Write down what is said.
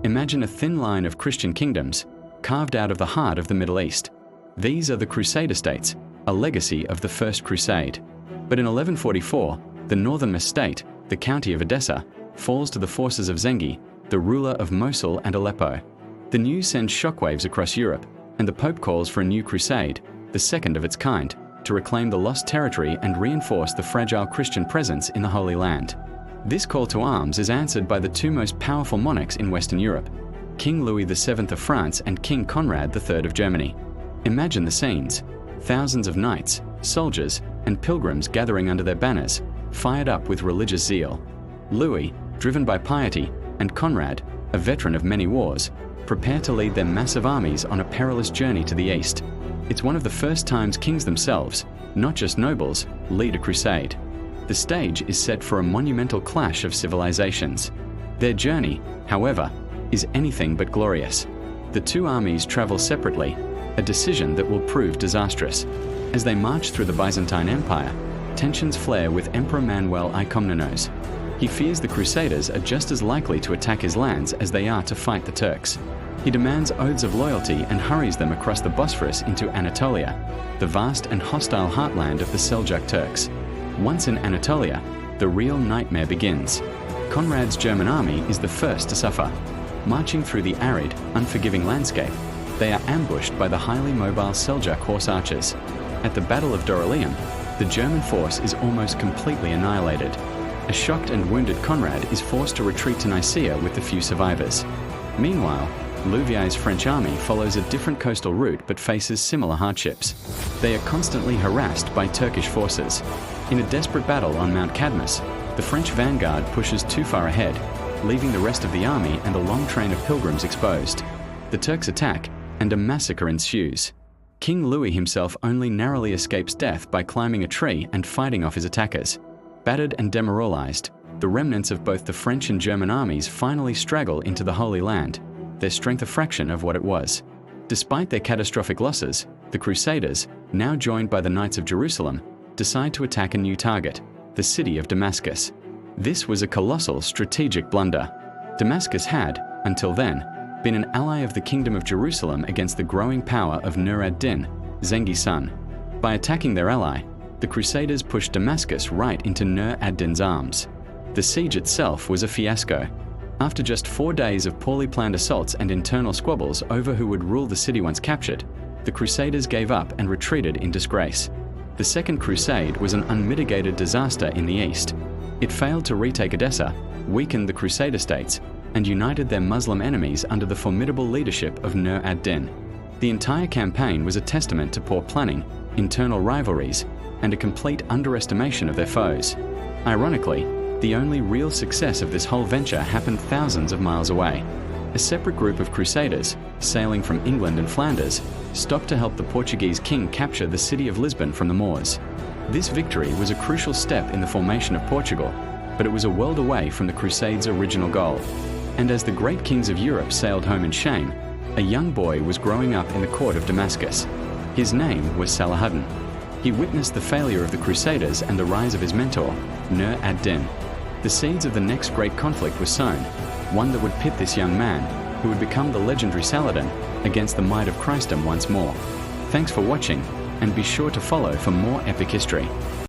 Imagine a thin line of Christian kingdoms carved out of the heart of the Middle East. These are the Crusader states, a legacy of the First Crusade. But in 1144, the northernmost state, the county of Edessa, falls to the forces of Zengi, the ruler of Mosul and Aleppo. The news sends shockwaves across Europe, and the Pope calls for a new crusade, the second of its kind, to reclaim the lost territory and reinforce the fragile Christian presence in the Holy Land. This call to arms is answered by the two most powerful monarchs in Western Europe, King Louis VII of France and King Conrad III of Germany. Imagine the scenes: thousands of knights, soldiers, and pilgrims gathering under their banners, fired up with religious zeal. Louis, driven by piety, and Conrad, a veteran of many wars, prepare to lead their massive armies on a perilous journey to the east. It's one of the first times kings themselves, not just nobles, lead a crusade. The stage is set for a monumental clash of civilizations. Their journey, however, is anything but glorious. The two armies travel separately, a decision that will prove disastrous. As they march through the Byzantine Empire, tensions flare with Emperor Manuel I Komnenos. He fears the Crusaders are just as likely to attack his lands as they are to fight the Turks. He demands oaths of loyalty and hurries them across the Bosphorus into Anatolia, the vast and hostile heartland of the Seljuk Turks. Once in Anatolia, the real nightmare begins. Conrad's German army is the first to suffer. Marching through the arid, unforgiving landscape, they are ambushed by the highly mobile Seljuk horse archers. At the Battle of Dorylaeum, the German force is almost completely annihilated. A shocked and wounded Conrad is forced to retreat to Nicaea with the few survivors. Meanwhile, Louvie's French army follows a different coastal route but faces similar hardships. They are constantly harassed by Turkish forces. In a desperate battle on Mount Cadmus, the French vanguard pushes too far ahead, leaving the rest of the army and a long train of pilgrims exposed. The Turks attack, and a massacre ensues. King Louis himself only narrowly escapes death by climbing a tree and fighting off his attackers. Battered and demoralized, the remnants of both the French and German armies finally straggle into the Holy Land, their strength a fraction of what it was. Despite their catastrophic losses, the Crusaders, now joined by the Knights of Jerusalem, decide to attack a new target, the city of Damascus. This was a colossal strategic blunder. Damascus had, until then, been an ally of the Kingdom of Jerusalem against the growing power of Nur ad-Din, Zengi's son. By attacking their ally, the Crusaders pushed Damascus right into Nur ad-Din's arms. The siege itself was a fiasco. After just 4 days of poorly planned assaults and internal squabbles over who would rule the city once captured, the Crusaders gave up and retreated in disgrace. The Second Crusade was an unmitigated disaster in the east. It failed to retake Edessa, weakened the Crusader states, and united their Muslim enemies under the formidable leadership of Nur ad-Din. The entire campaign was a testament to poor planning, internal rivalries, and a complete underestimation of their foes. Ironically, the only real success of this whole venture happened thousands of miles away. A separate group of crusaders, sailing from England and Flanders, stopped to help the Portuguese king capture the city of Lisbon from the Moors. This victory was a crucial step in the formation of Portugal, but it was a world away from the Crusade's original goal. And as the great kings of Europe sailed home in shame, a young boy was growing up in the court of Damascus. His name was Salahuddin. He witnessed the failure of the Crusaders and the rise of his mentor, Nur ad-Din. The seeds of the next great conflict were sown, one that would pit this young man, who would become the legendary Saladin, against the might of Christendom once more. Thanks for watching, and be sure to follow for more epic history.